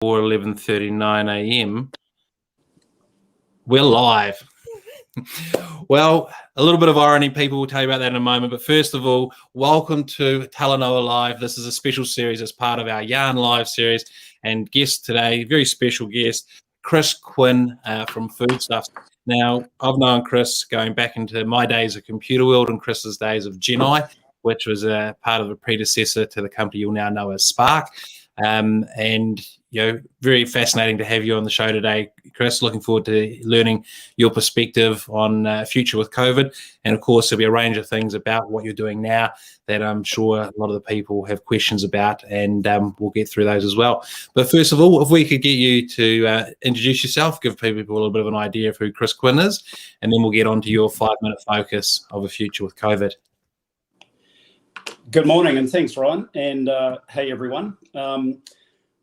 11:39 a.m. We're live. Well, a little bit of irony, people will tell you about that in a moment. But first of all, welcome to Talanoa Live. This is a special series as part of our Yarn Live series. And guest today, very special guest, Chris Quin from Foodstuffs. Now, I've known Chris going back into my days of Computer World and Chris's days of Genii, which was a part of a predecessor to the company you'll now know as Spark. And very fascinating to have you on the show today, Chris. Looking forward to learning your perspective on future with COVID, and of course there'll be a range of things about what you're doing now that I'm sure a lot of the people have questions about, and we'll get through those as well. But first of all, if we could get you to introduce yourself, give people a little bit of an idea of who Chris Quin is, and then we'll get on to your 5-minute focus of a future with COVID. Good morning, and thanks, Ryan. And hey, everyone.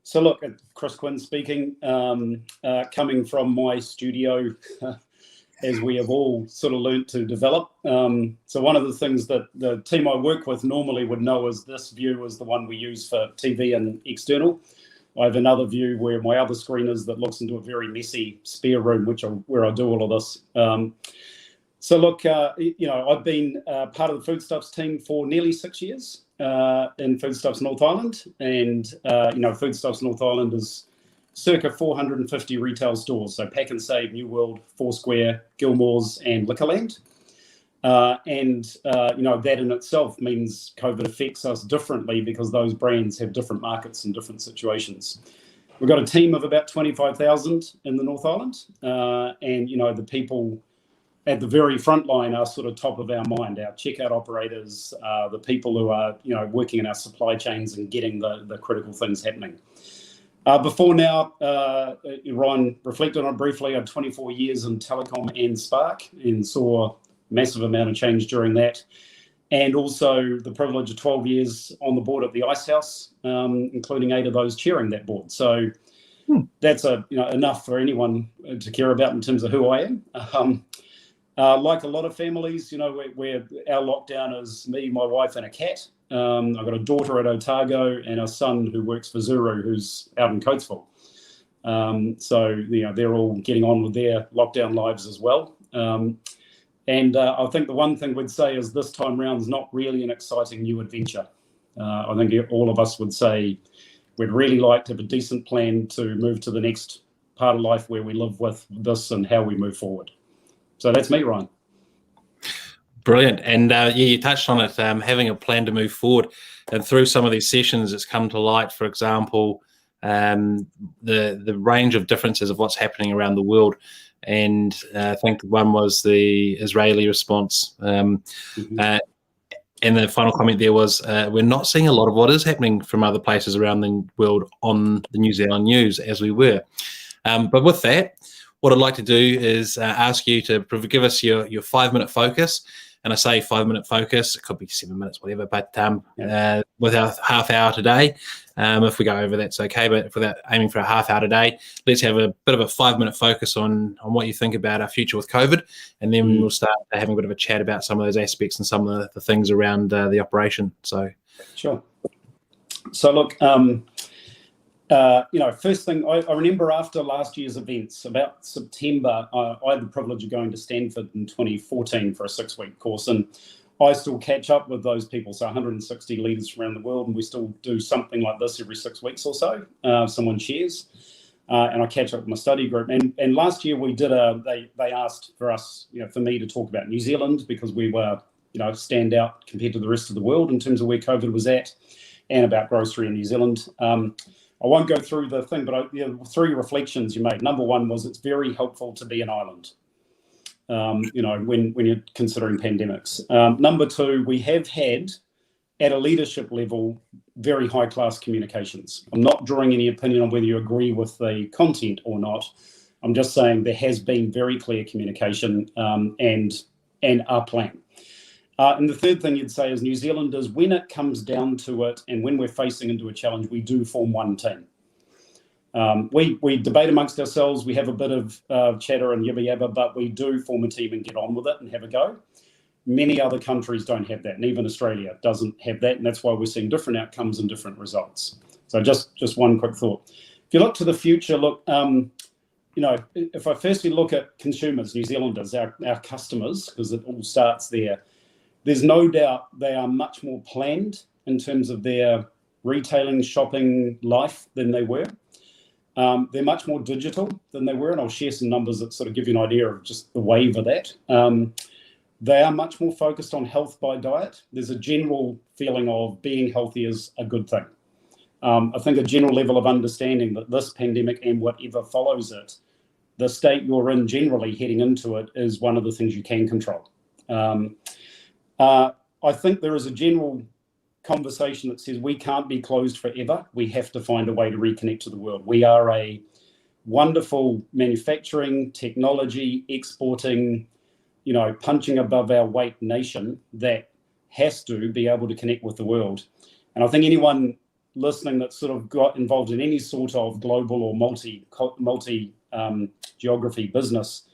So look, Chris Quin speaking, coming from my studio, as we have all sort of learnt to develop. So one of the things that the team I work with normally would know is this view is the one we use for TV and external. I have another view where my other screen is that looks into a very messy spare room, where I do all of this. So look, I've been part of the Foodstuffs team for nearly 6 years in Foodstuffs North Island, and Foodstuffs North Island is circa 450 retail stores. So Pack and Save, New World, Foursquare, Gilmore's, and Liquorland. That in itself means COVID affects us differently because those brands have different markets and different situations. We've got a team of about 25,000 in the North Island, and the people at the very front line are sort of top of our mind, our checkout operators, the people who are, working in our supply chains and getting the critical things happening. Before now, Ryan reflected on it briefly. I had 24 years in telecom and Spark and saw a massive amount of change during that. And also the privilege of 12 years on the board at the Ice House, including 8 of those chairing that board. So that's enough for anyone to care about in terms of who I am. Like a lot of families, where our lockdown is me, my wife, and a cat. I've got a daughter at Otago and a son who works for Zuru, who's out in Coatesville. So they're all getting on with their lockdown lives as well. I think the one thing we'd say is this time round is not really an exciting new adventure. I think all of us would say we'd really like to have a decent plan to move to the next part of life where we live with this and how we move forward. So that's me, Ryan. Brilliant. And you touched on it, having a plan to move forward. And through some of these sessions, it's come to light, for example, the range of differences of what's happening around the world. And I think one was the Israeli response. And the final comment there was, we're not seeing a lot of what is happening from other places around the world on the New Zealand news as we were. But with that, what I'd like to do is ask you to give us your 5-minute focus. And I say 5-minute focus, it could be 7 minutes, whatever, but with our half hour today, if we go over, that's okay. But without aiming for a half hour today, let's have a bit of a 5-minute focus on what you think about our future with COVID. And then we'll start having a bit of a chat about some of those aspects and some of the things around the operation. So, sure. So look, first thing, I remember after last year's events, about September, I had the privilege of going to Stanford in 2014 for a 6-week course, and I still catch up with those people, so 160 leaders from around the world, and we still do something like this every 6 weeks or so. Someone shares, and I catch up with my study group. And last year we did they asked for us, for me to talk about New Zealand because we were, stand out compared to the rest of the world in terms of where COVID was at, and about grocery in New Zealand. I won't go through the thing, but 3 reflections you made. Number one was it's very helpful to be an island, when you're considering pandemics. Number 2, we have had, at a leadership level, very high-class communications. I'm not drawing any opinion on whether you agree with the content or not. I'm just saying there has been very clear communication and a plan. And the third thing you'd say is New Zealanders, when it comes down to it and when we're facing into a challenge, we do form one team. We debate amongst ourselves, we have a bit of chatter and yabba yabba, but we do form a team and get on with it and have a go. Many other countries don't have that, and even Australia doesn't have that, and that's why we're seeing different outcomes and different results. So just one quick thought. if you look to the future, look, if I firstly look at consumers, New Zealanders, our customers, because it all starts there, there's no doubt they are much more planned in terms of their retailing, shopping life than they were. They're much more digital than they were, and I'll share some numbers that sort of give you an idea of just the wave of that. They are much more focused on health by diet. There's a general feeling of being healthy is a good thing. I think a general level of understanding that this pandemic and whatever follows it, the state you're in generally heading into it, is one of the things you can control. I think there is a general conversation that says we can't be closed forever. We have to find a way to reconnect to the world. We are a wonderful manufacturing, technology, exporting, punching above our weight nation that has to be able to connect with the world. And I think anyone listening that sort of got involved in any sort of global or multi geography business,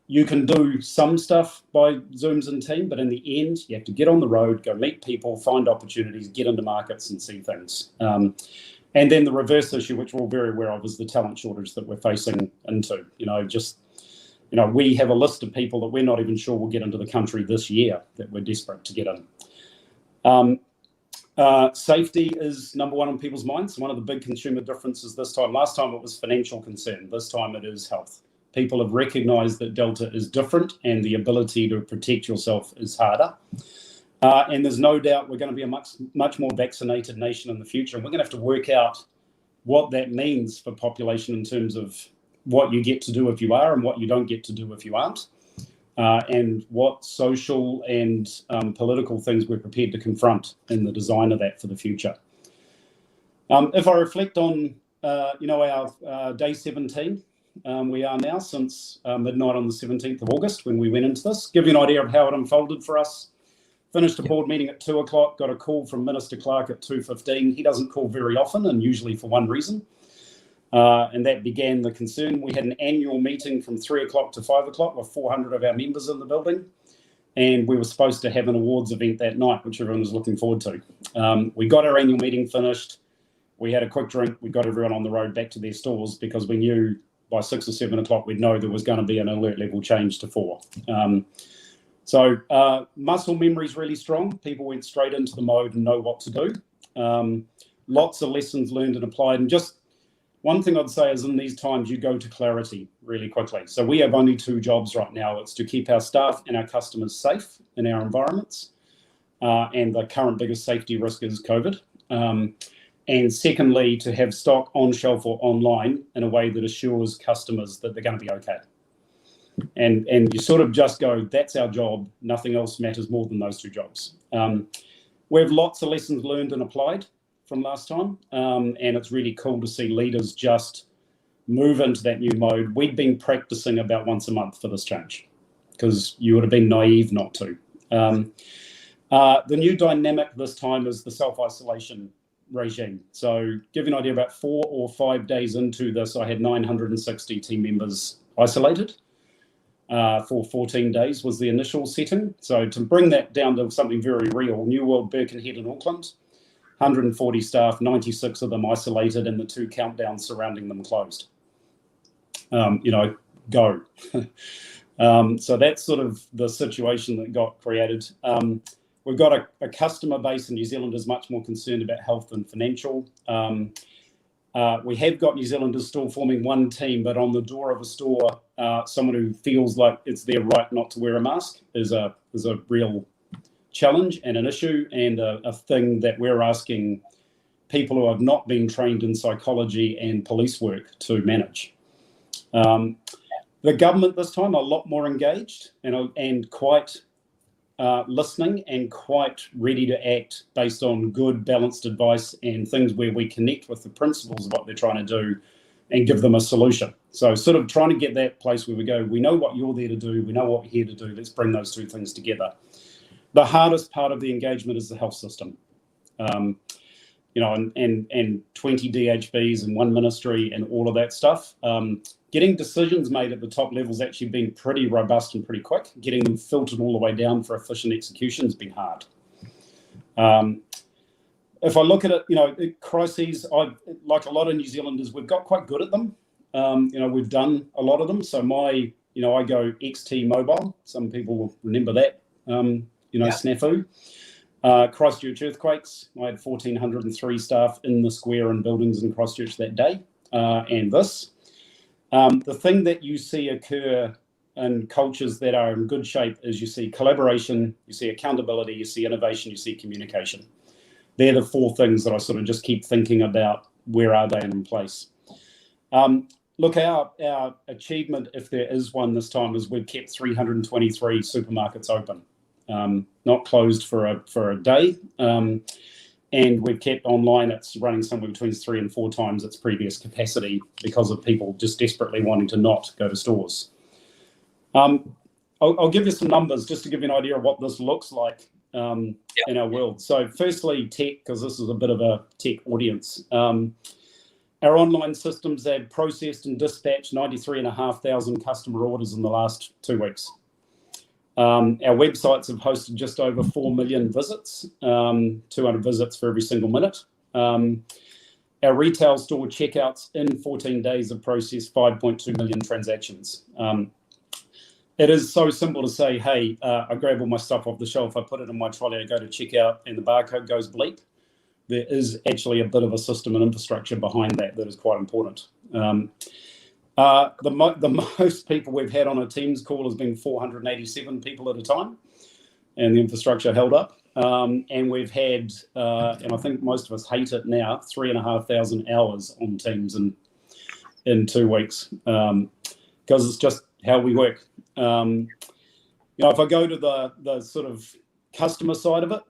you can do some stuff by Zooms and Team, but in the end, you have to get on the road, go meet people, find opportunities, get into markets and see things. And then the reverse issue, which we're all very aware of, is the talent shortage that we're facing into. We have a list of people that we're not even sure will get into the country this year that we're desperate to get in. Safety is number one on people's minds. One of the big consumer differences this time, last time it was financial concern, this time it is health. People have recognised that Delta is different and the ability to protect yourself is harder. And there's no doubt we're going to be a much more vaccinated nation in the future. And we're going to have to work out what that means for population in terms of what you get to do if you are and what you don't get to do if you aren't. And what social and political things we're prepared to confront in the design of that for the future. If I reflect on, our day 17, we are now since midnight on the 17th of August when we went into this. Give you an idea of how it unfolded for us. Finished a board meeting at 2 o'clock, got a call from Minister Clark at 2:15. He doesn't call very often and usually for one reason. And that began the concern. We had an annual meeting from 3 o'clock to 5 o'clock with 400 of our members in the building. And we were supposed to have an awards event that night, which everyone was looking forward to. We got our annual meeting finished. We had a quick drink. We got everyone on the road back to their stores because we knew by 6 or 7 o'clock, we'd know there was going to be an alert level change to 4. So muscle memory is really strong. People went straight into the mode and know what to do. Lots of lessons learned and applied. And just one thing I'd say is in these times, you go to clarity really quickly. So we have only 2 jobs right now. It's to keep our staff and our customers safe in our environments. And the current biggest safety risk is COVID. And secondly, to have stock on shelf or online in a way that assures customers that they're going to be okay. And you sort of just go, that's our job. Nothing else matters more than those 2 jobs. We have lots of lessons learned and applied from last time. And it's really cool to see leaders just move into that new mode. We'd been practicing about once a month for this change because you would have been naive not to. The new dynamic this time is the self-isolation regime. So give you an idea, about 4 or 5 days into this, I had 960 team members isolated for 14 days was the initial setting. So to bring that down to something very real, New World, Birkenhead and Auckland, 140 staff, 96 of them isolated and the 2 countdowns surrounding them closed. Go. So that's sort of the situation that got created. We've got a customer base in New Zealand is much more concerned about health than financial. We have got New Zealanders still forming one team, but on the door of a store, someone who feels like it's their right not to wear a mask is a real challenge and an issue, and a thing that we're asking people who have not been trained in psychology and police work to manage. The government this time a lot more engaged and quite listening and quite ready to act based on good balanced advice and things where we connect with the principles of what they're trying to do and give them a solution. So sort of trying to get that place where we go, we know what you're there to do, we know what we're here to do, let's bring those 2 things together. The hardest part of the engagement is the health system. And 20 DHBs in one ministry and all of that stuff. Getting decisions made at the top level has actually been pretty robust and pretty quick. Getting them filtered all the way down for efficient execution has been hard. if I look at it, crises, like a lot of New Zealanders, we've got quite good at them. We've done a lot of them. So I go XT mobile. Some people will remember that, snafu. Christchurch earthquakes. I had 1,403 staff in the square and buildings in Christchurch that day. And this. The thing that you see occur in cultures that are in good shape is you see collaboration, you see accountability, you see innovation, you see communication. They're the four things that I sort of just keep thinking about. Where are they in place? Look, our achievement, if there is one this time, is we've kept 323 supermarkets open, not closed for a day. And we've kept online, it's running somewhere between 3 and 4 times its previous capacity because of people just desperately wanting to not go to stores. I'll give you some numbers just to give you an idea of what this looks like in our world. So firstly, tech, because this is a bit of a tech audience. Our online systems have processed and dispatched 93,500 customer orders in the last 2 weeks. Our websites have hosted just over 4 million visits, 200 visits for every single minute. Our retail store checkouts in 14 days have processed 5.2 million transactions. It is so simple to say, hey, I grab all my stuff off the shelf, I put it in my trolley, I go to checkout, and the barcode goes bleep. There is actually a bit of a system and infrastructure behind that is quite important. The most people we've had on a Teams call has been 487 people at a time, and the infrastructure held up. And we've had, and I think most of us hate it now, 3,500 hours on Teams in 2 weeks, because it's just how we work. If I go to the sort of customer side of it,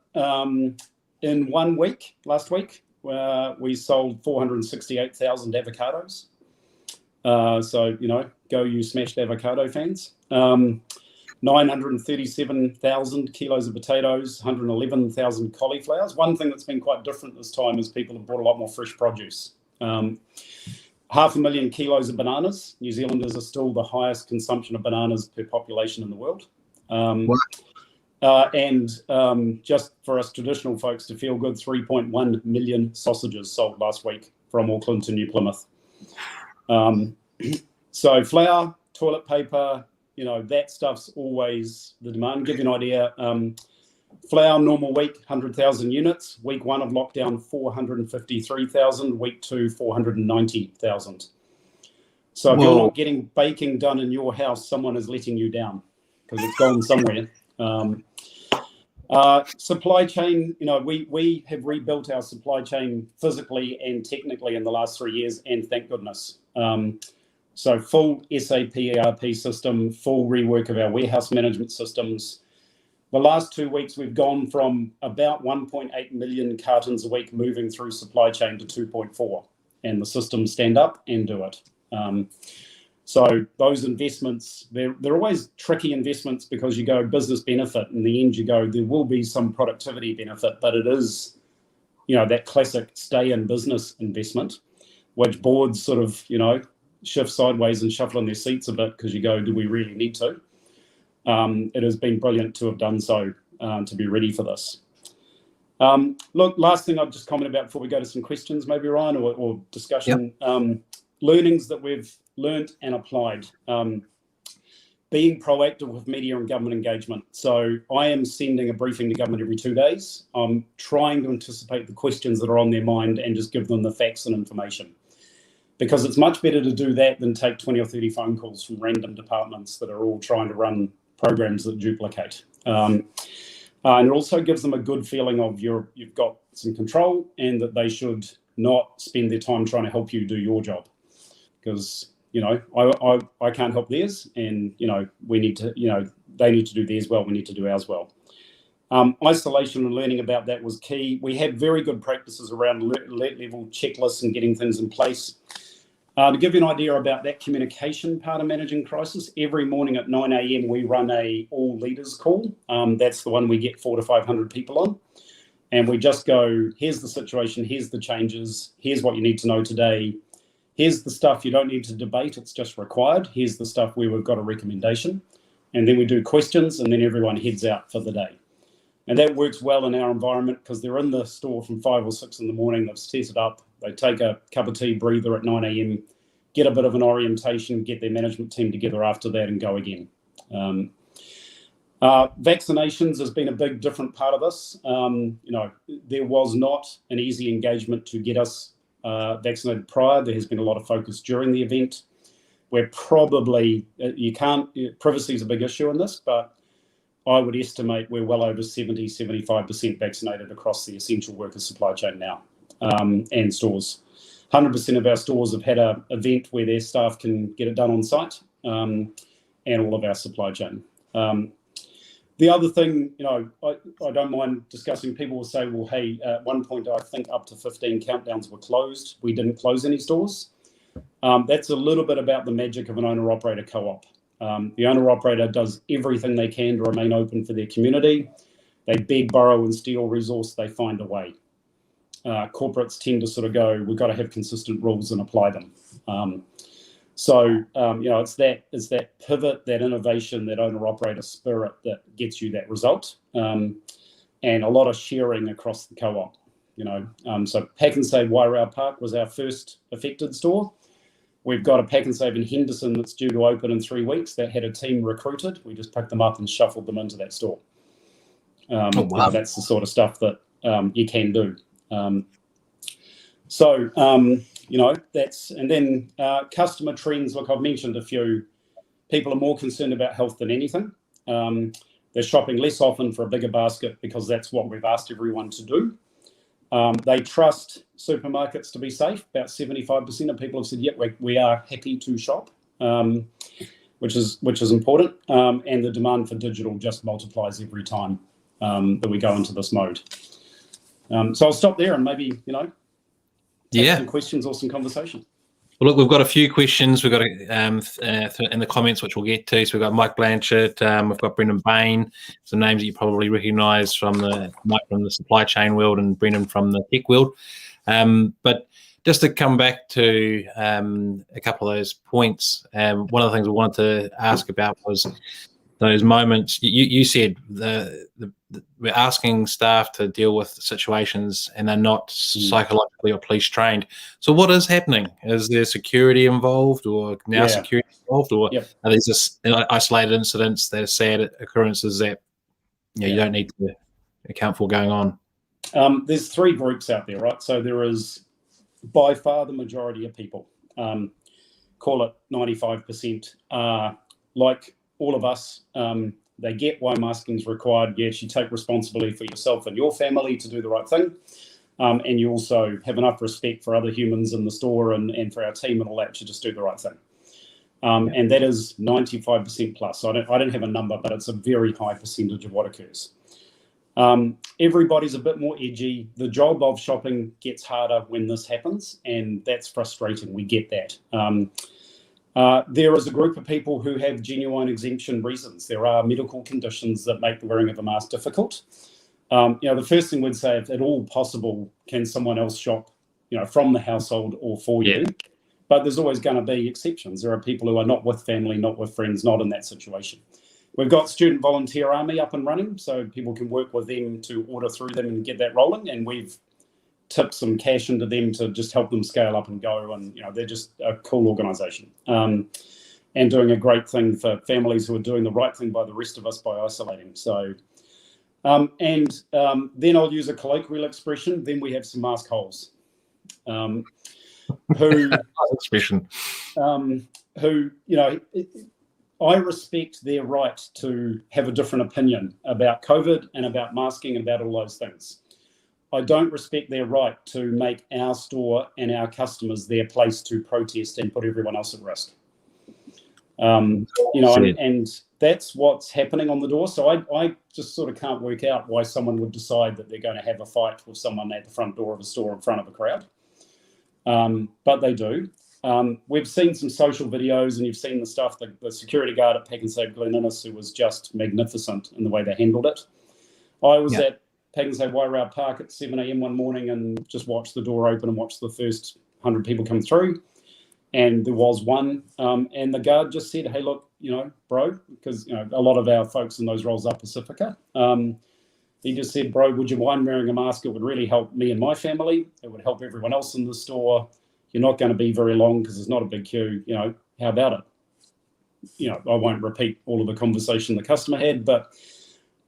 in 1 week, last week, we sold 468,000 avocados. So, go you smashed avocado fans. 937,000 kilos of potatoes, 111,000 cauliflowers. One thing that's been quite different this time is people have bought a lot more fresh produce. 500,000 kilos of bananas. New Zealanders are still the highest consumption of bananas per population in the world. Just for us traditional folks to feel good, 3.1 million sausages sold last week from Auckland to New Plymouth. So flour, toilet paper, that stuff's always the demand. Give you an idea, flour normal week, 100,000 units. Week 1 of lockdown, 453,000. Week 2, 490,000. So if you're not getting baking done in your house, someone is letting you down because it's gone somewhere. Supply chain, we have rebuilt our supply chain physically and technically in the last 3 years, and thank goodness. So full SAP ERP system, full rework of our warehouse management systems. The last 2 weeks, we've gone from about 1.8 million cartons a week moving through supply chain to 2.4, and the systems stand up and do it. So those investments, they're always tricky investments because you go business benefit. In the end, you go, there will be some productivity benefit, but it is, that classic stay in business investment, which boards sort of, shift sideways and shuffle in their seats a bit because you go, do we really need to? It has been brilliant to have done so, to be ready for this. Look, last thing I'll just comment about before we go to some questions, maybe Ryan, or discussion. Yep. Learnings that we've learnt and applied. Being proactive with media and government engagement. So I am sending a briefing to government every 2 days. I'm trying to anticipate the questions that are on their mind and just give them the facts and information. Because it's much better to do that than take 20 or 30 phone calls from random departments that are all trying to run programs that duplicate. And it also gives them a good feeling of you've got some control and that they should not spend their time trying to help you do your job. Because, I can't help theirs, and, we need to, they need to do theirs well, we need to do ours well. Isolation and learning about that was key. We had very good practices around alert level checklists and getting things in place. To give you an idea about that communication part of managing crisis, every morning at 9 a.m. we run a all leaders call. That's the one we get 400 to 500 people on. And we just go, here's the situation, here's the changes, here's what you need to know today. Here's the stuff you don't need to debate, it's just required. Here's the stuff where we've got a recommendation. And then we do questions, and then everyone heads out for the day. And that works well in our environment because they're in the store from 5 or 6 in the morning. They've set it up. They take a cup of tea breather at 9 a.m., get a bit of an orientation, get their management team together after that and go again. Vaccinations has been a big different part of this. There was not an easy engagement to get us vaccinated prior. There has been a lot of focus during the event. We're probably, privacy is a big issue in this, but I would estimate we're well over 70-75% vaccinated across the essential worker supply chain now, and stores. 100% of our stores have had an event where their staff can get it done on site, and all of our supply chain. The other thing, I don't mind discussing, people will say, well, hey, at one point, I think up to 15 countdowns were closed. We didn't close any stores. That's a little bit about the magic of an owner-operator co-op. The owner-operator does everything they can to remain open for their community. They beg, borrow, and steal resource. They find a way. Corporates tend to sort of go, we've got to have consistent rules and apply them. It's that pivot, that innovation, that owner-operator spirit that gets you that result, and a lot of sharing across the co-op. So Pack and Save Wairau Park was our first affected store. We've got a Pack and Save in Henderson that's due to open in 3 weeks that had a team recruited. We just picked them up and shuffled them into that store. Wow. That's the sort of stuff that you can do. And then customer trends. Look, I've mentioned a few. People are more concerned about health than anything. They're shopping less often for a bigger basket because that's what we've asked everyone to do. They trust supermarkets to be safe. About 75% of people have said, yep, we are happy to shop, which is important. And the demand for digital just multiplies every time that we go into this mode. So I'll stop there and maybe, some questions or some conversation. Well, look, we've got a few questions. We've got in the comments, which we'll get to. So we've got Mike Blanchard, we've got Brendan Bain, some names that you probably recognise from Mike from the supply chain world and Brendan from the tech world. But just to come back to a couple of those points, one of the things we wanted to ask about was those moments. You said we're asking staff to deal with situations and they're not psychologically or police trained. So what is happening? Is there security involved or security involved, or are these just isolated incidents, that are sad occurrences that you don't need to account for going on? There's 3 groups out there, right? So there is by far the majority of people, call it 95%, like all of us, they get why masking is required. Yes, you take responsibility for yourself and your family to do the right thing. And you also have enough respect for other humans in the store and for our team and all that to just do the right thing. And that is 95% plus. I don't have a number, but it's a very high percentage of what occurs. Everybody's a bit more edgy. The job of shopping gets harder when this happens, and that's frustrating. We get that. There is a group of people who have genuine exemption reasons. There are medical conditions that make the wearing of a mask difficult. The first thing we'd say, if at all possible, can someone else shop, from the household or for you? But there's always going to be exceptions. There are people who are not with family, not with friends, not in that situation. We've got Student Volunteer Army up and running, so people can work with them to order through them and get that rolling. And we've tipped some cash into them to just help them scale up and go. And, they're just a cool organisation and doing a great thing for families who are doing the right thing by the rest of us by isolating. So, then I'll use a colloquial expression. Then we have some mask holes. I respect their right to have a different opinion about COVID and about masking and about all those things. I don't respect their right to make our store and our customers their place to protest and put everyone else at risk. And that's what's happening on the door. So I just sort of can't work out why someone would decide that they're going to have a fight with someone at the front door of a store in front of a crowd. But they do. We've seen some social videos, and you've seen the stuff, the security guard at Pack and Save Glen Innes, who was just magnificent in the way they handled it. I was at Pack and Save Wairau Park at 7 a.m. one morning and just watched the door open and watched the first 100 people come through. And there was one, and the guard just said, hey, look, bro, because, a lot of our folks in those roles are Pacifica. He just said, bro, would you mind wearing a mask? It would really help me and my family. It would help everyone else in the store. You're not going to be very long because there's not a big queue. How about it? I won't repeat all of the conversation the customer had, but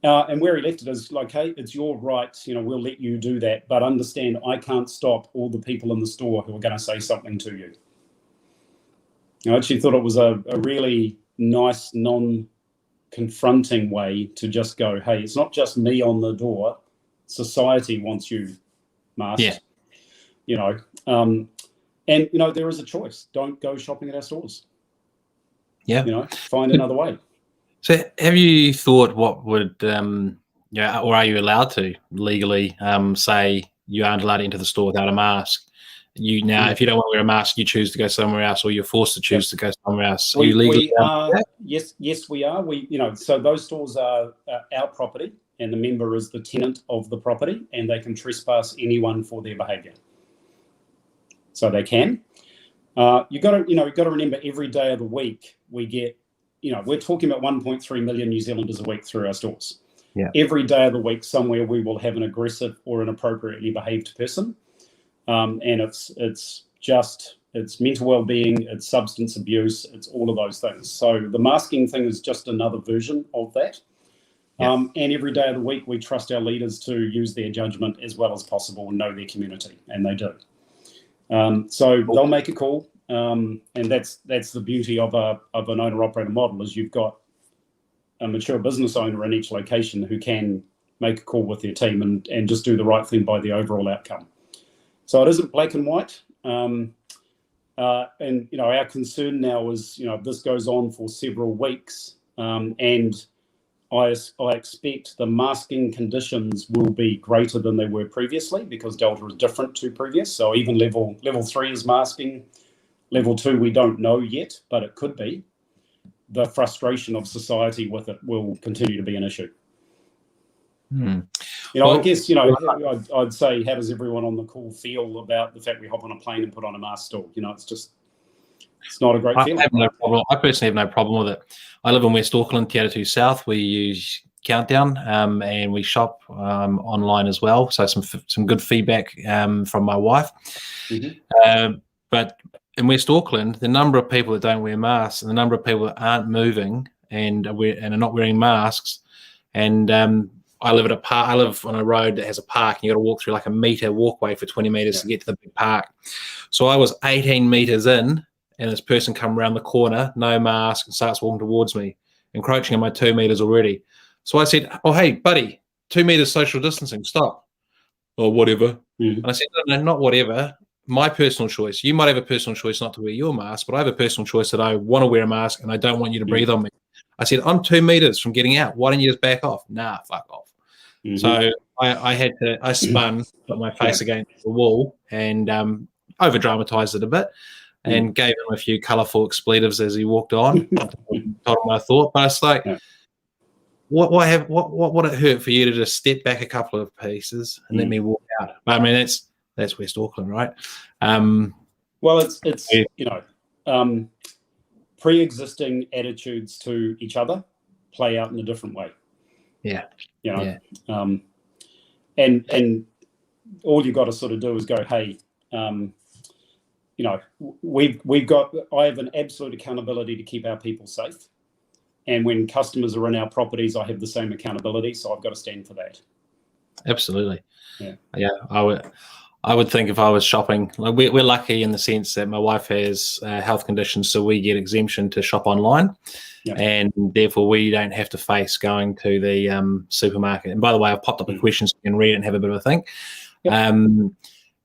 and where he left it is like, hey, it's your right. We'll let you do that, but understand I can't stop all the people in the store who are going to say something to you. I actually thought it was a really nice, non-confronting way to just go, hey, it's not just me on the door. Society wants you masked. Yeah. And there is a choice. Don't go shopping at our stores. Yeah. Find another way. So have you thought what would, or are you allowed to legally say you aren't allowed to enter the store without a mask? If you don't want to wear a mask, you choose to go somewhere else, or you're forced to choose to go somewhere else. Are you legally Yes, we are. So those stores are our property, and the member is the tenant of the property, and they can trespass anyone for their behaviour. So they can. You've got to remember, every day of the week we get, we're talking about 1.3 million New Zealanders a week through our stores. Yeah. Every day of the week, somewhere we will have an aggressive or an appropriately behaved person. And it's mental well-being, it's substance abuse, it's all of those things. So the masking thing is just another version of that. Yeah. And every day of the week, we trust our leaders to use their judgment as well as possible and know their community, and they do. So they'll make a call, and that's the beauty of an owner-operator model, is you've got a mature business owner in each location who can make a call with their team and just do the right thing by the overall outcome. So it isn't black and white. And our concern now is, this goes on for several weeks, and I expect the masking conditions will be greater than they were previously, because Delta is different to previous. So even level 3 is masking. Level 2, we don't know yet, but it could be. The frustration of society with it will continue to be an issue. I guess, I'd say, how does everyone on the call feel about the fact we hop on a plane and put on a mask still? It's not a great feeling. I personally have no problem with it. I live in West Auckland, Te Atatu South. We use Countdown, and we shop online as well. So some good feedback from my wife. Mm-hmm. But in West Auckland, the number of people that don't wear masks and the number of people that aren't moving and are not wearing masks, and I live on a road that has a park, and you got to walk through like a meter walkway for 20 meters to get to the big park. So I was 18 meters in, and this person come around the corner, no mask, and starts walking towards me, encroaching on my 2 meters already. So I said, "Oh, hey, buddy, 2 meters social distancing, stop." "Oh, whatever." Mm-hmm. And I said, "No, not whatever. My personal choice. You might have a personal choice not to wear your mask, but I have a personal choice that I want to wear a mask, and I don't want you to breathe on me." I said, "I'm 2 meters from getting out. Why don't you just back off?" "Nah, fuck off." Mm-hmm. So I spun, put my face against the wall, and over dramatized it a bit, and gave him a few colourful expletives as he walked on. Told him what I thought, but it's like, what would it hurt for you to just step back a couple of paces and let me walk out? But I mean, that's West Auckland, right? Well, it's pre-existing attitudes to each other play out in a different way. Yeah. And all you've got to sort of do is go, hey, I have an absolute accountability to keep our people safe. And when customers are in our properties, I have the same accountability. So I've got to stand for that. Absolutely. Yeah. I would think if I was shopping, like we're lucky in the sense that my wife has health conditions, so we get exemption to shop online, and therefore we don't have to face going to the supermarket. And by the way, I've popped up a question so you can read it and have a bit of a think. Yep.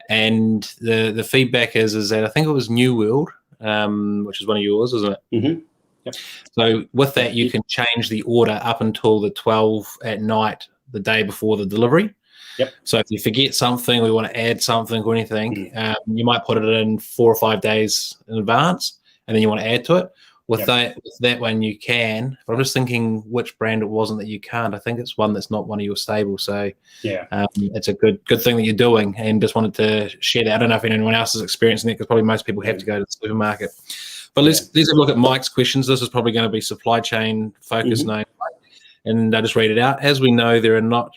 And the feedback is that I think it was New World, which is one of yours, isn't it? Mm-hmm. Yep. So with that, you can change the order up until the 12 at night, the day before the delivery. Yep. So if you forget something, we want to add something or anything, you might put it in 4 or 5 days in advance, and then you want to add to it. With that one, you can. But I'm just thinking which brand it wasn't that you can't. I think it's one that's not one of your stables. So it's a good thing that you're doing, and just wanted to share that. I don't know if anyone else is experiencing it, because probably most people have to go to the supermarket. But let's have a look at Mike's questions. This is probably going to be supply chain focused. and I just read it out. As we know, there are not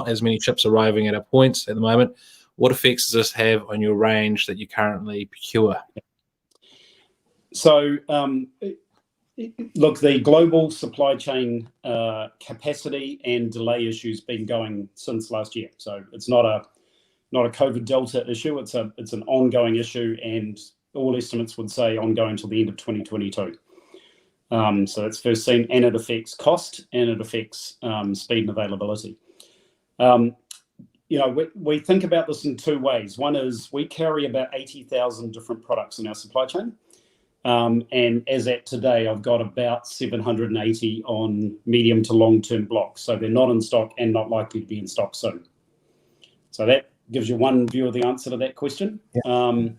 as many ships arriving at our points at the moment. What effects does this have on your range that you currently procure? So, look, the global supply chain capacity and delay issue's been going since last year. So it's not a COVID Delta issue. It's an ongoing issue, and all estimates would say ongoing till the end of 2022. So it's first seen, and it affects cost, and it affects speed and availability. We think about this in two ways. One is we carry about 80,000 different products in our supply chain. And as at today, I've got about 780 on medium to long-term blocks. So they're not in stock and not likely to be in stock soon. So that gives you one view of the answer to that question. Yeah.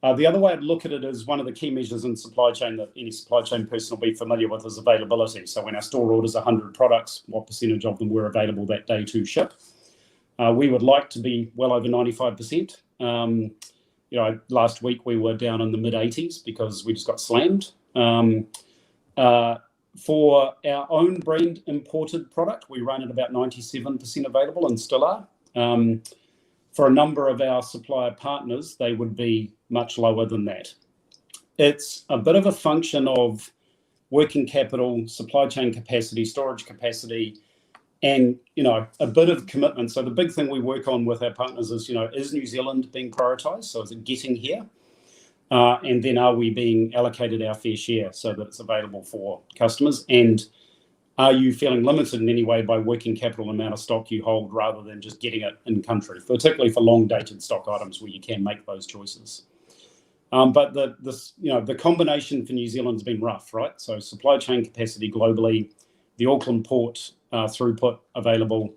The other way I'd look at it is one of the key measures in supply chain that any supply chain person will be familiar with is availability. So when our store orders 100 products, what percentage of them were available that day to ship? We would like to be well over 95%. Last week we were down in the mid-80s because we just got slammed. For our own brand imported product, we run at about 97% available and still are. For a number of our supplier partners, they would be much lower than that. It's a bit of a function of working capital, supply chain capacity, storage capacity, and a bit of commitment. So the big thing we work on with our partners is New Zealand being prioritised? So is it getting here? And then are we being allocated our fair share so that it's available for customers? And are you feeling limited in any way by working capital amount of stock you hold rather than just getting it in country, particularly for long dated stock items where you can make those choices? But the combination for New Zealand has been rough, right? So supply chain capacity globally, the Auckland port throughput available,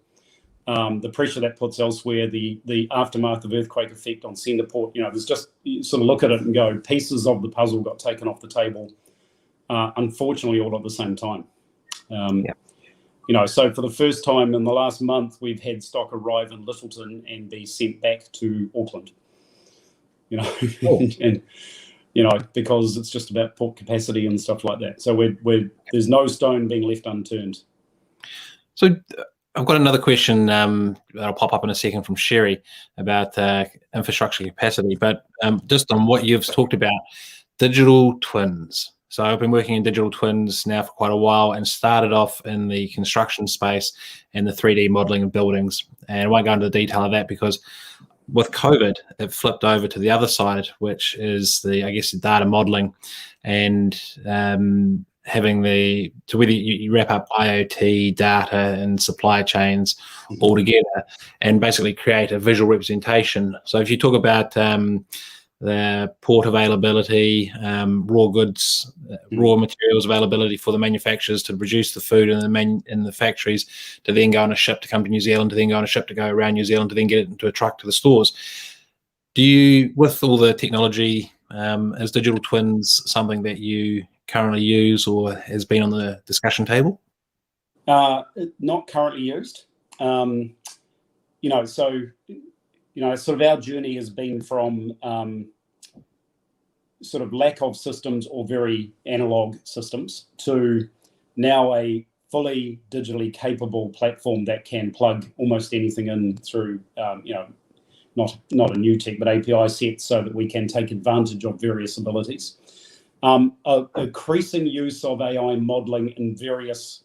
the pressure that puts elsewhere, the aftermath of earthquake effect on Senda Port. There's just, you sort of look at it and go, pieces of the puzzle got taken off the table, unfortunately, all at the same time. So for the first time in the last month, we've had stock arrive in Lyttelton and be sent back to Auckland. And because it's just about port capacity and stuff like that. So there's no stone being left unturned. So I've got another question that'll pop up in a second from Sherry about infrastructure capacity, but just on what you've talked about, digital twins. So I've been working in digital twins now for quite a while and started off in the construction space and the 3D modeling of buildings. And I won't go into the detail of that because with COVID, it flipped over to the other side, which is the data modeling and having whether you wrap up IoT data and supply chains all together and basically create a visual representation. So if you talk about the port availability, raw goods, raw materials availability for the manufacturers to produce the food in the factories, to then go on a ship to come to New Zealand, to then go on a ship to go around New Zealand, to then get it into a truck to the stores. Do you, with all the technology, is digital twins something that you currently use or has been on the discussion table? Not currently used. Sort of our journey has been from sort of lack of systems or very analog systems to now a fully digitally capable platform that can plug almost anything in through, not a new tech, but API sets so that we can take advantage of various abilities. Increasing use of AI modeling in various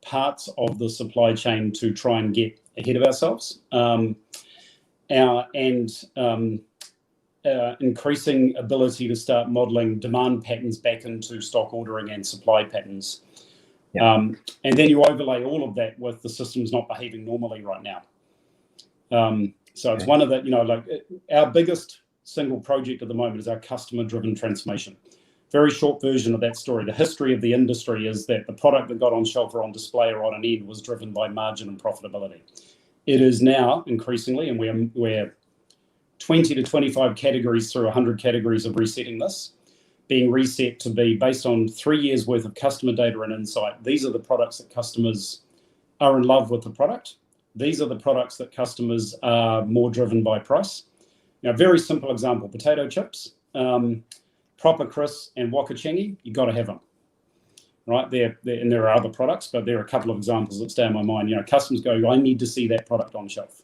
parts of the supply chain to try and get ahead of ourselves. Increasing ability to start modeling demand patterns back into stock ordering and supply patterns. Yeah. And then you overlay all of that with the systems not behaving normally right now. So it's one of the, our biggest single project at the moment is our customer-driven transformation. Very short version of that story. The history of the industry is that the product that got on shelf or on display or on an end was driven by margin and profitability. It is now increasingly, and we're 20 to 25 categories through 100 categories of resetting this, being reset to be based on 3 years worth of customer data and insight. These are the products that customers are in love with the product. These are the products that customers are more driven by price. Very simple example, potato chips, proper crisp and Wakachangi, you got to have them. right? And there are other products, but there are a couple of examples that stay in my mind. Customers go, I need to see that product on shelf.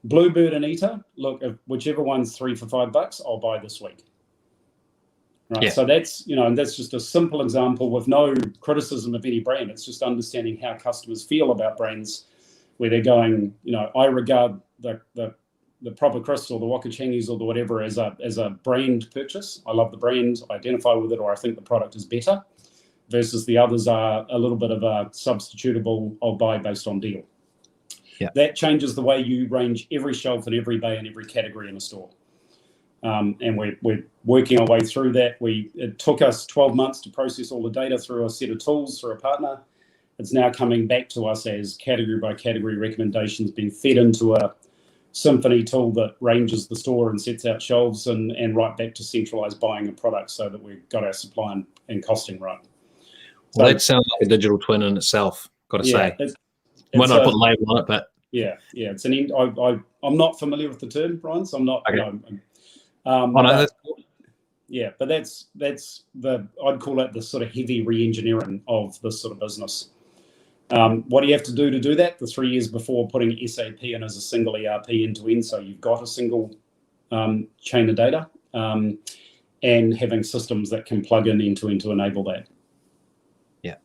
Bluebird and Eater, look, whichever one's $3 for $5, I'll buy this week. Right. Yeah. So that's, and that's just a simple example with no criticism of any brand. It's just understanding how customers feel about brands, where they're going, I regard the Proper Crisp or the Wakachangies or the whatever as a brand purchase. I love the brand, I identify with it, or I think the product is better, versus the others are a little bit of a substitutable, I'll buy based on deal. Yeah. That changes the way you range every shelf and every bay and every category in a store. And we're working our way through that. It took us 12 months to process all the data through a set of tools through a partner. It's now coming back to us as category by category recommendations being fed into a Symphony tool that ranges the store and sets out shelves, and right back to centralized buying of products so that we've got our supply and costing right. Well, that sounds like a digital twin in itself, got to say. Might not put a label on it, but... Yeah, it's an end. I'm not familiar with the term, Brian, so I'm not... Okay. That's cool. Yeah, but that's I'd call it the sort of heavy re-engineering of this sort of business. What do you have to do that? The 3 years before putting SAP in as a single ERP end-to-end, so you've got a single chain of data, and having systems that can plug in end-to-end to enable that. Yeah,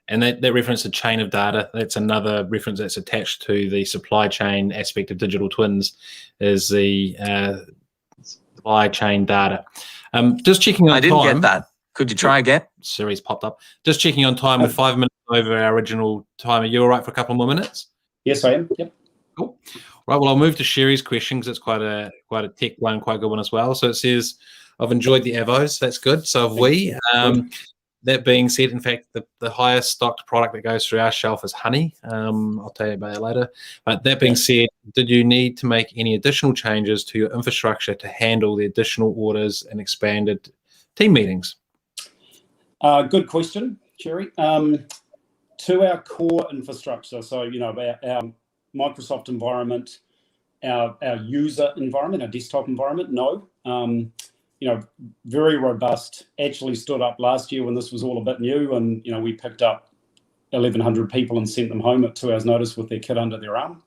and that reference to chain of data, that's another reference that's attached to the supply chain aspect of digital twins, is the supply chain data. Just checking on time. I didn't get that. Could you try again? Series popped up. Just checking on time with 5 minutes over our original time. Are you all right for a couple more minutes? Yes, I am. Yep. Cool. Right. Well, I'll move to Sherry's question because it's quite a tech one, quite a good one as well. So it says, I've enjoyed the avos. That's good. So have we. That being said, in fact, the highest stocked product that goes through our shelf is honey. I'll tell you about that later. But that being said, did you need to make any additional changes to your infrastructure to handle the additional orders and expanded team meetings? Good question, Cherry. To our core infrastructure, so our Microsoft environment, our user environment, our desktop environment, no. Very robust. Actually stood up last year when this was all a bit new, and we picked up 1,100 people and sent them home at 2 hours' notice with their kit under their arm.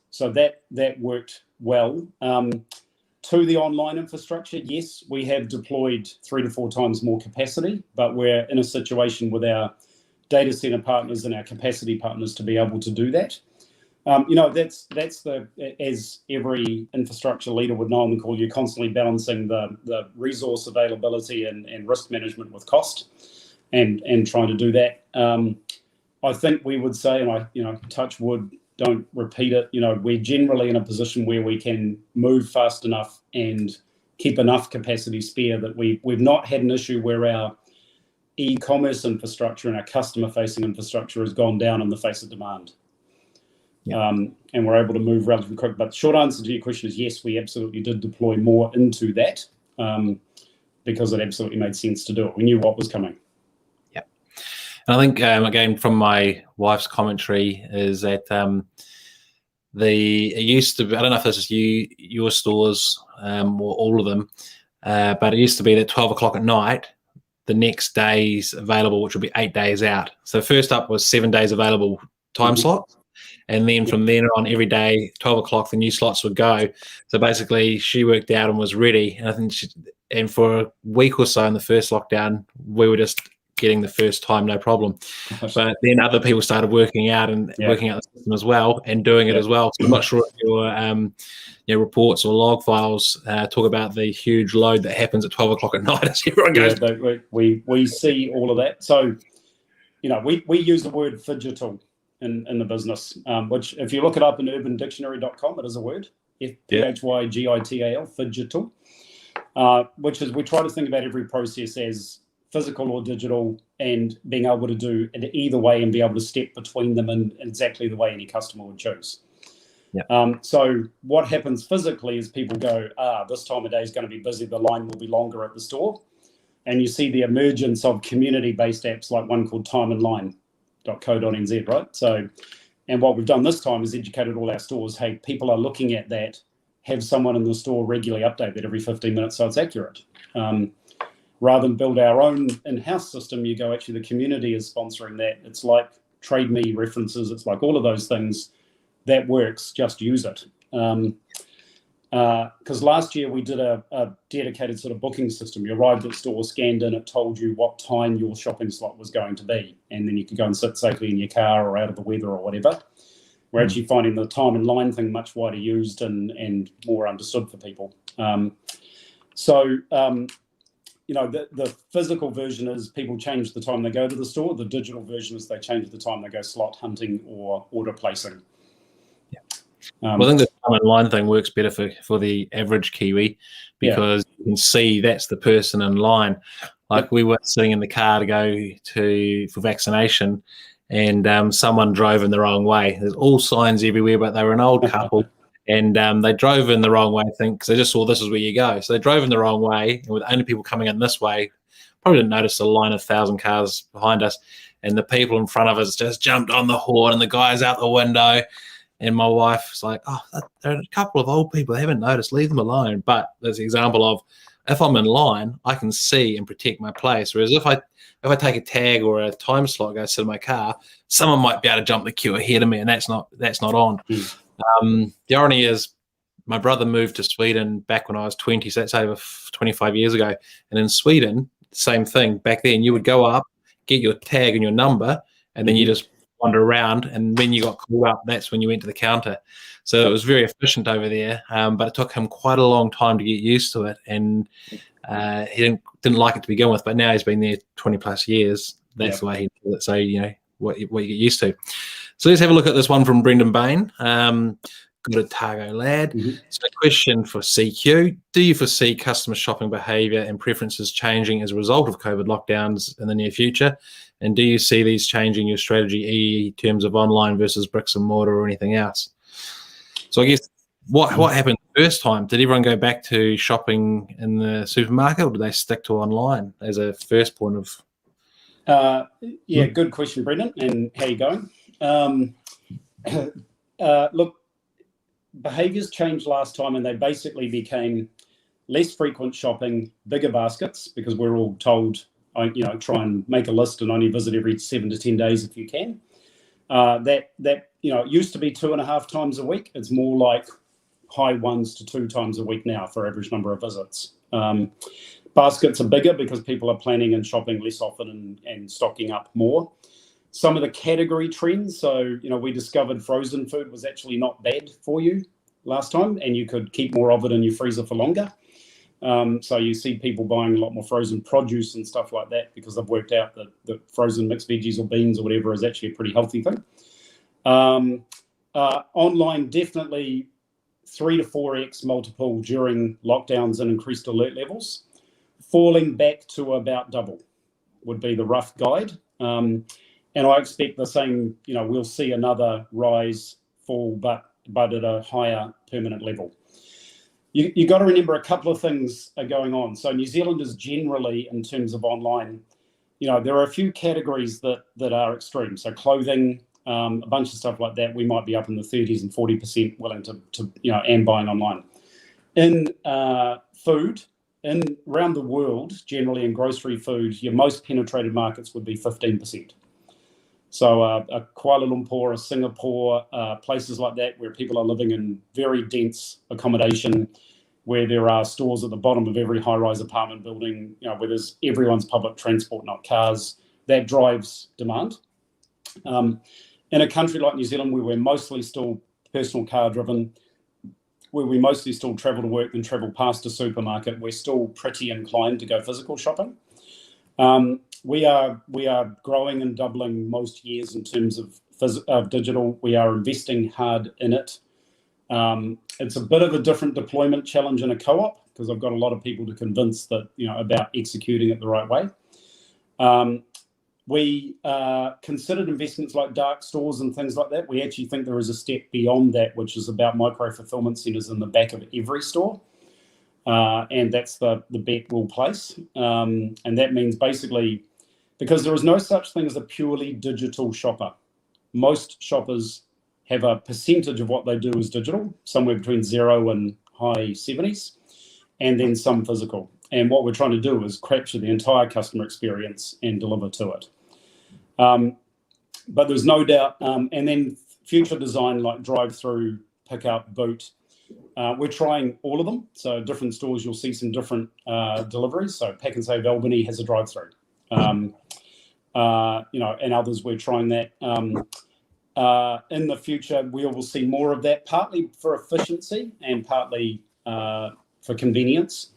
So that worked well. To the online infrastructure, yes, we have deployed 3 to 4 times more capacity, but we're in a situation with our data center partners and our capacity partners to be able to do that. That's as every infrastructure leader would know on the call, you're constantly balancing the resource availability and risk management with cost and trying to do that. I think we would say, and I touch wood, don't repeat it, we're generally in a position where we can move fast enough and keep enough capacity spare that we've not had an issue where our e-commerce infrastructure and our customer-facing infrastructure has gone down in the face of demand. Yeah. And we're able to move relatively quick. But the short answer to your question is yes, we absolutely did deploy more into that because it absolutely made sense to do it. We knew what was coming. Yeah. And I think, again, from my wife's commentary is that it used to be, I don't know if this is your stores or all of them, but it used to be that 12 o'clock at night, the next day's available, which would be 8 days out. So first up was 7 days available time slots. And then from then on, every day, 12 o'clock, the new slots would go. So basically, she worked out and was ready. And I think and for a week or so in the first lockdown, we were just getting the first time, no problem. But then other people started working out the system as well and doing it as well. So I'm not sure if your reports or log files talk about the huge load that happens at 12 o'clock at night as everyone goes. Yeah, we see all of that. So, we use the word phygital in the business, which if you look it up in urbandictionary.com, it is a word, Phygital, phygital, which is we try to think about every process as physical or digital and being able to do it either way and be able to step between them in exactly the way any customer would choose. Yeah. So what happens physically is people go, this time of day is going to be busy, the line will be longer at the store. And you see the emergence of community-based apps like one called timeandline.co.nz, right? So, and what we've done this time is educated all our stores, hey, people are looking at that, have someone in the store regularly update that every 15 minutes so it's accurate. rather than build our own in-house system, you go, actually, the community is sponsoring that. It's like Trade Me references. It's like all of those things. That works, just use it. Because last year we did a dedicated sort of booking system. You arrived at the store, scanned in, it told you what time your shopping slot was going to be, and then you could go and sit safely in your car or out of the weather or whatever. We're actually finding the time and line thing much wider used and more understood for people. The physical version is people change the time they go to the store. The digital version is they change the time they go slot hunting or order placing. Well, I think the time and line thing works better for the average Kiwi because you can see that's the person in line. Like we were sitting in the car to go for vaccination, and someone drove in the wrong way. There's all signs everywhere, but they were an old couple, and they drove in the wrong way, I think, because they just saw this is where you go. So they drove in the wrong way, and with only people coming in this way, probably didn't notice a line of 1,000 cars behind us, and the people in front of us just jumped on the horn, and the guy's out the window. And my wife's like, oh, there are a couple of old people. They haven't noticed. Leave them alone. But there's an example of if I'm in line, I can see and protect my place. Whereas if I take a tag or a time slot, go sit in my car, someone might be able to jump the queue ahead of me, and that's not on. The irony is, my brother moved to Sweden back when I was 20, so that's over 25 years ago. And in Sweden, same thing. Back then, you would go up, get your tag and your number, and then you just wander around, and when you got called up, that's when you went to the counter. So it was very efficient over there, but it took him quite a long time to get used to it, and he didn't like it to begin with, but now he's been there 20 plus years. That's the way he does it. So what you get used to. So let's have a look at this one from Brendan Bain. Good Otago lad. So a question for CQ: do you foresee customer shopping behaviour and preferences changing as a result of COVID lockdowns in the near future? And do you see these changing your strategy in terms of online versus bricks and mortar or anything else? So I guess what happened the first time? Did everyone go back to shopping in the supermarket, or did they stick to online as a first point of? Good question, Brendan. And how you going? Look, behaviours changed last time, and they basically became less frequent shopping, bigger baskets, because we're all told, try and make a list and only visit every 7 to 10 days if you can. That it used to be 2.5 times a week. It's more like high 1s to 2 times a week now for average number of visits. Baskets are bigger because people are planning and shopping less often and stocking up more. Some of the category trends, so we discovered frozen food was actually not bad for you last time, and you could keep more of it in your freezer for longer. So you see people buying a lot more frozen produce and stuff like that because they've worked out that frozen mixed veggies or beans or whatever is actually a pretty healthy thing. Online, definitely 3 to 4x multiple during lockdowns and increased alert levels. Falling back to about double would be the rough guide. And I expect the same, we'll see another rise, fall, but at a higher permanent level. You got to remember a couple of things are going on. So New Zealanders generally, in terms of online, there are a few categories that are extreme. So clothing, a bunch of stuff like that, we might be up in the 30s and 40% willing to and buying online. In food, around the world, generally in grocery food, your most penetrated markets would be 15%. So Kuala Lumpur, Singapore, places like that where people are living in very dense accommodation, where there are stores at the bottom of every high-rise apartment building, where there's everyone's public transport, not cars, that drives demand. In a country like New Zealand, where we're mostly still personal car-driven, where we mostly still travel to work and travel past a supermarket, we're still pretty inclined to go physical shopping. We are growing and doubling most years in terms of digital. We are investing hard in it. It's a bit of a different deployment challenge in a co-op because I've got a lot of people to convince that about executing it the right way. We considered investments like dark stores and things like that. We actually think there is a step beyond that, which is about micro fulfillment centers in the back of every store. And that's the bet we'll place. And that means basically, because there is no such thing as a purely digital shopper. Most shoppers have a percentage of what they do is digital, somewhere between 0 and high 70s, and then some physical. And what we're trying to do is capture the entire customer experience and deliver to it. But there's no doubt, and then future design like drive-through, pick-up, boot, we're trying all of them. So different stores, you'll see some different deliveries. So Pack and Save Albany has a drive-through, and others we're trying that. In the future, we will see more of that, partly for efficiency and partly for convenience.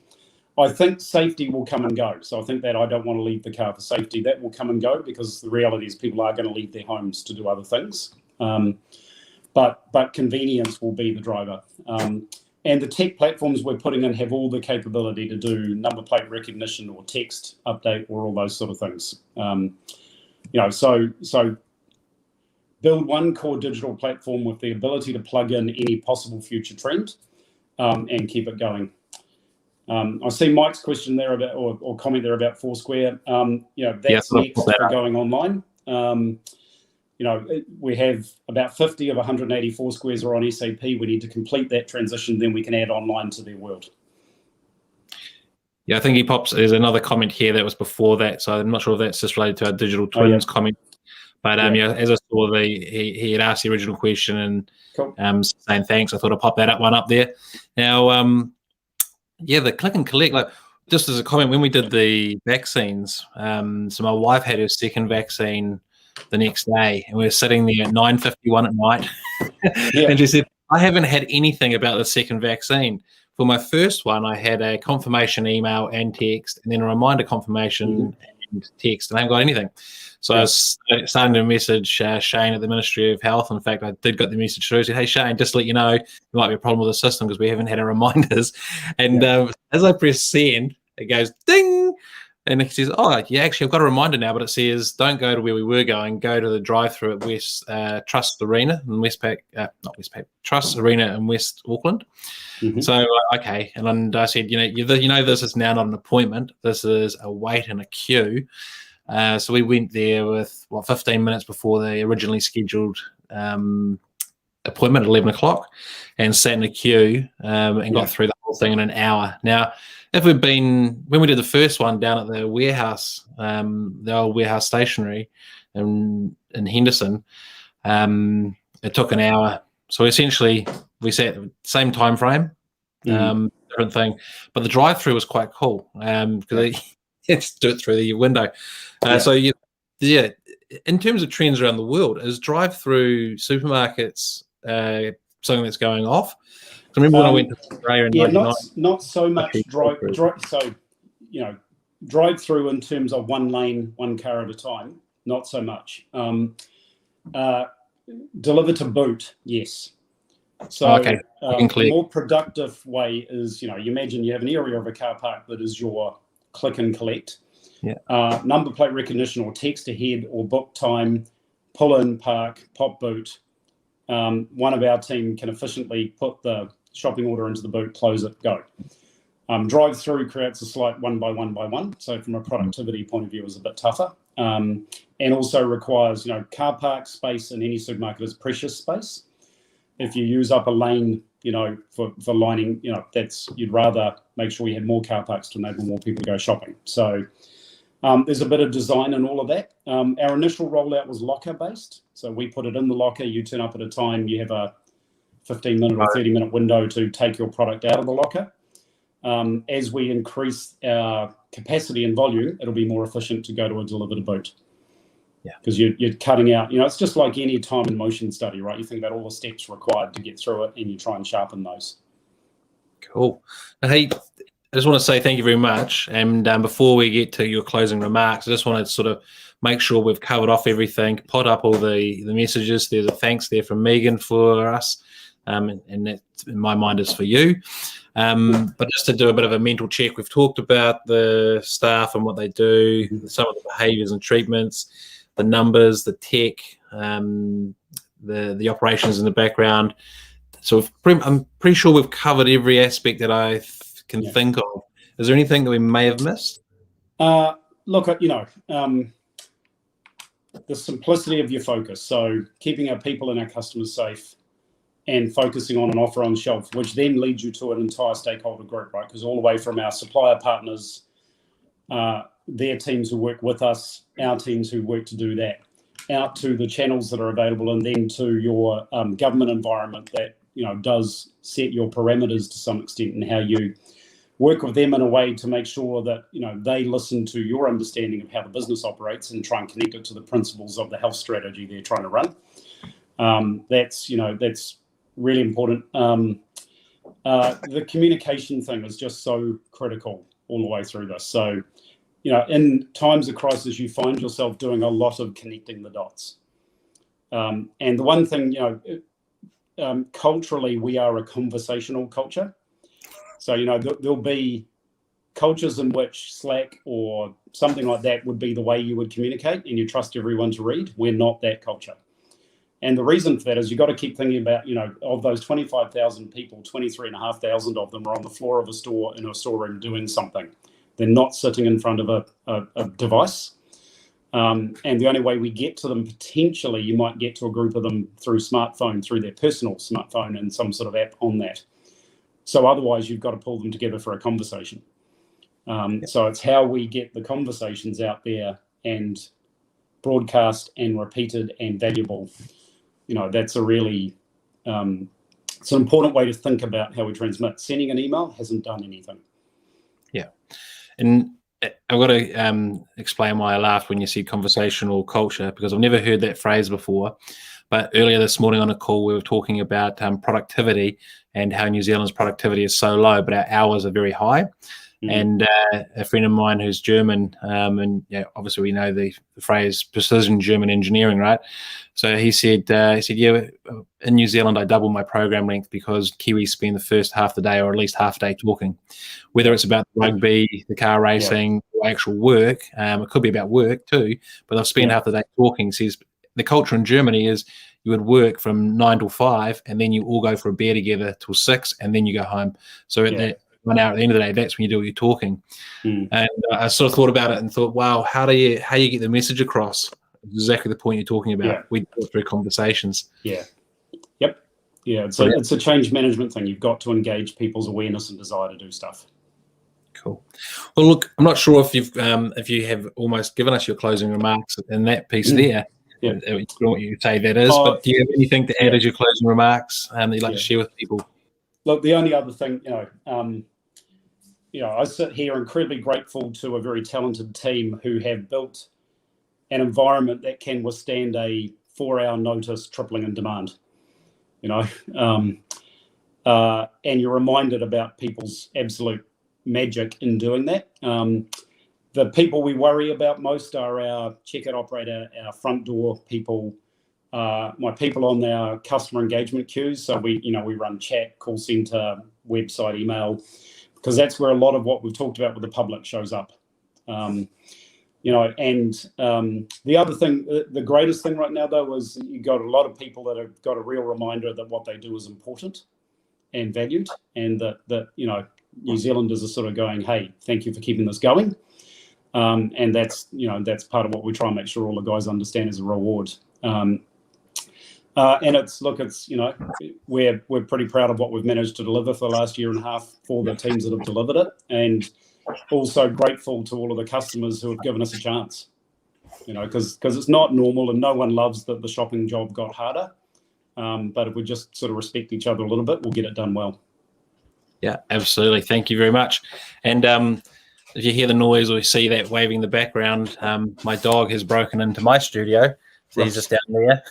I think safety will come and go. So I think that I don't want to leave the car for safety. That will come and go because the reality is people are going to leave their homes to do other things. But convenience will be the driver. And the tech platforms we're putting in have all the capability to do number plate recognition or text update or all those sort of things. So build one core digital platform with the ability to plug in any possible future trend and keep it going. I see Mike's question there about, or comment there about Foursquare. That's next for going online. We have about 50 of 180 Foursquares are on SAP. We need to complete that transition, then we can add online to their world. Yeah, I think there's another comment here that was before that, so I'm not sure if that's just related to our digital twins comment. But as I saw, he had asked the original question and cool. Saying thanks. I thought I'd pop that one up there. Now, the click and collect, like just as a comment, when we did the vaccines, so my wife had her second vaccine the next day, and we were sitting there at 9:51 at night, and she said, "I haven't had anything about the second vaccine. For my first one, I had a confirmation email and text, and then a reminder confirmation and text, and I haven't got anything." So I was starting to message Shane at the Ministry of Health. In fact, I did get the message through. I said, "Hey, Shane, just to let you know, there might be a problem with the system because we haven't had our reminders." And as I press send, it goes ding. And it says, "Oh, yeah, actually, I've got a reminder now, but it says, don't go to where we were going. Go to the drive-through at West Trust Arena in Trust Arena in West Auckland." So, okay. And I said, this is now not an appointment. This is a wait in a queue. So we went there with 15 minutes before the originally scheduled appointment at 11 o'clock and sat in a queue and got through the whole thing in an hour. Now, when we did the first one down at the warehouse, the old warehouse stationery in Henderson, it took an hour. So essentially we sat at the same time frame, different thing, but the drive-through was quite cool because it's do it through the window. So in terms of trends around the world, is drive-through supermarkets something that's going off? I remember when I went to Australia in 99. Not so much drive-through in terms of one lane, one car at a time. Not so much. Deliver to boot, yes. So the more productive way is, you imagine you have an area of a car park that is your click and collect. Number plate recognition or text ahead or book time, pull in, park, pop boot. One of our team can efficiently put the shopping order into the boot, close it, go. Drive through creates a slight one by one. So from a productivity point of view is a bit tougher. And also requires, car park space in any supermarket is precious space. If you use up a lane, for lining, you'd rather make sure you had more car parks to enable more people to go shopping. So there's a bit of design and all of that. Our initial rollout was locker based. So we put it in the locker, you turn up at a time, you have a 15-minute or 30-minute window to take your product out of the locker. As we increase our capacity and volume, it'll be more efficient to go to a deliver to boot. Because you're cutting out, it's just like any time and motion study, right? You think about all the steps required to get through it and you try and sharpen those. Cool. Hey, I just want to say thank you very much. And before we get to your closing remarks, I just want to sort of make sure we've covered off everything, pot up all the messages. There's a thanks there from Megan for us. And that, in my mind, is for you. But just to do a bit of a mental check, we've talked about the staff and what they do, some of the behaviours and treatments, the numbers, the tech, the operations in the background. So I'm pretty sure we've covered every aspect that I can think of. Is there anything that we may have missed? Look, the simplicity of your focus. So keeping our people and our customers safe and focusing on an offer on shelf, which then leads you to an entire stakeholder group, right? Because all the way from our supplier partners, their teams who work with us, our teams who work to do that, out to the channels that are available, and then to your government environment that does set your parameters to some extent, and how you work with them in a way to make sure that they listen to your understanding of how the business operates and try and connect it to the principles of the health strategy they're trying to run. That's really important. The communication thing is just so critical all the way through this. So, in times of crisis, you find yourself doing a lot of connecting the dots. And the one thing, culturally, we are a conversational culture. So, there'll be cultures in which Slack or something like that would be the way you would communicate and you trust everyone to read. We're not that culture. And the reason for that is you've got to keep thinking about, of those 25,000 people, 23,500 of them are on the floor of a store in a storeroom doing something. They're not sitting in front of a device. And the only way we get to them, potentially, you might get to a group of them through smartphone, through their personal smartphone and some sort of app on that. So otherwise, you've got to pull them together for a conversation. So it's how we get the conversations out there and broadcast and repeated and valuable. That's a really, it's an important way to think about how we transmit. Sending an email hasn't done anything. Yeah. And I've got to explain why I laughed when you said conversational culture, because I've never heard that phrase before. But earlier this morning on a call, we were talking about productivity and how New Zealand's productivity is so low, but our hours are very high. Mm-hmm. And a friend of mine who's German, and obviously we know the phrase precision German engineering, right? So he said, yeah, in New Zealand I double my program length because Kiwis spend the first half the day or at least half a day talking, whether it's about the rugby, the car racing, or actual work. It could be about work too, but they'll spend half the day talking. Says the culture in Germany is you would work from 9 till 5, and then you all go for a beer together till 6, and then you go home. So at that 1 hour at the end of the day, that's when you do all your talking. And I sort of thought about it and thought, wow, how you get the message across? Exactly the point you're talking about. We do it through conversations. It's a change management thing. You've got to engage people's awareness and desire to do stuff. Cool. Well, look, I'm not sure if you have almost given us your closing remarks in that piece there. What you say that is, but do you have anything to add as your closing remarks that you'd like to share with people? Look, the only other thing, I sit here incredibly grateful to a very talented team who have built an environment that can withstand a 4-hour notice tripling in demand. And you're reminded about people's absolute magic in doing that. The people we worry about most are our checkout operator, our front door people, my people on our customer engagement queues. So we run chat, call center, website, email, because that's where a lot of what we've talked about with the public shows up. And the other thing, the greatest thing right now, though, is you got a lot of people that have got a real reminder that what they do is important and valued, and that New Zealanders are sort of going, hey, thank you for keeping this going. And that's part of what we try and make sure all the guys understand as a reward. And we're pretty proud of what we've managed to deliver for the last year and a half for the teams that have delivered it, and also grateful to all of the customers who have given us a chance. Because it's not normal, and no one loves that the shopping job got harder. But if we just sort of respect each other a little bit, we'll get it done well. Yeah, absolutely. Thank you very much. And if you hear the noise or see that waving in the background, my dog has broken into my studio. So he's just down there.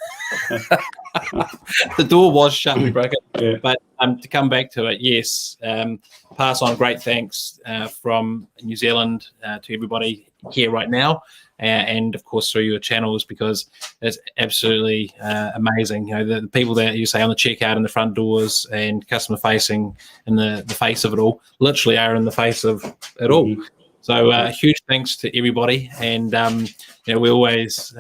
The door was shut, we broke it. But to come back to it, yes, pass on great thanks from New Zealand to everybody here right now, and of course through your channels, because it's absolutely amazing. The people that you say on the checkout and the front doors and customer facing and the face of it all literally are in the face of it all. So huge thanks to everybody, and we always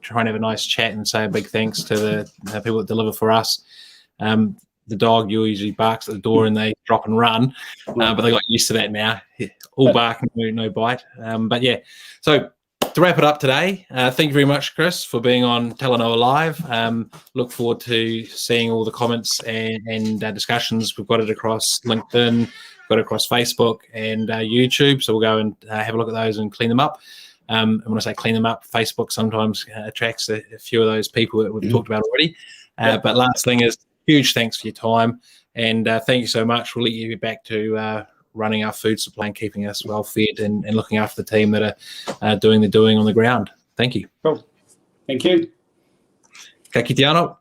try and have a nice chat and say a big thanks to the people that deliver for us. The dog usually barks at the door and they drop and run, but they got used to that now. All bark, no bite. But yeah, so to wrap it up today, thank you very much, Chris, for being on Talanoa Live. Look forward to seeing all the comments and discussions. We've got it across LinkedIn, got it across Facebook and YouTube. So we'll go and have a look at those and clean them up. And when I say clean them up, Facebook sometimes attracts a few of those people that we've talked about already. But last thing is, huge thanks for your time. And thank you so much. We'll let you get back to running our food supply and keeping us well fed and looking after the team that are doing the doing on the ground. Thank you. Cool. Thank you. Ka kite anō.